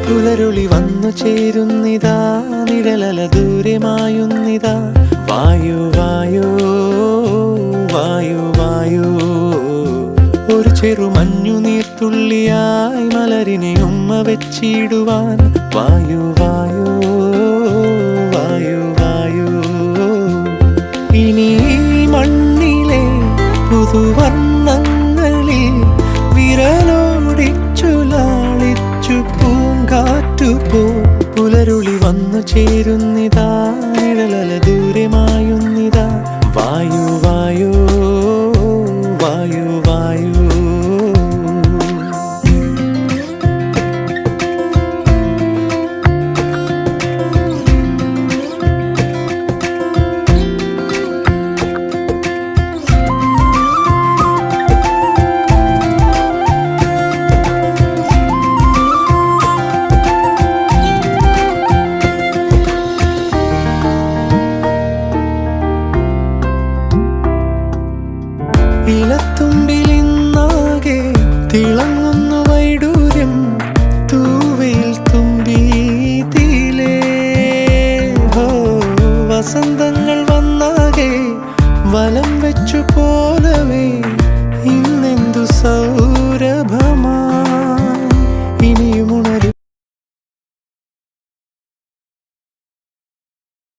പുലരുളി വന്നു ചേരുന്നിതാ, നിഴലല ദൂരെ മായുന്നിതാ. വായു വായു വായു വായു, ഒരു ചെറു മഞ്ഞു നീർത്തുള്ളിയായി മലരിനെ ഉമ്മ വെച്ചിടുവാൻ. വായു വായു വായു വായു, ഇനി മണ്ണിലെ പുതുവർണ്ണങ്ങളിൽ വിരലോടിച്ചു ലാളിച്ചു പൂങ്കാറ്റുപോ. പുലരുളി വന്നു ചേരുന്നിതാ, നിഴലല ദൂരെ മായുന്നിതാ. വായു വായു വായു വായു. ഇലത്തുമ്പിലിന്നാകെ തിളങ്ങുന്നു വൈഡൂര്യം, തൂവയിൽ തുമ്പി തീലേ. ഹോ, വസന്തങ്ങൾ വന്നാകെ വലം വെച്ചു പോലവേ ഇന്നെന്തു സൗ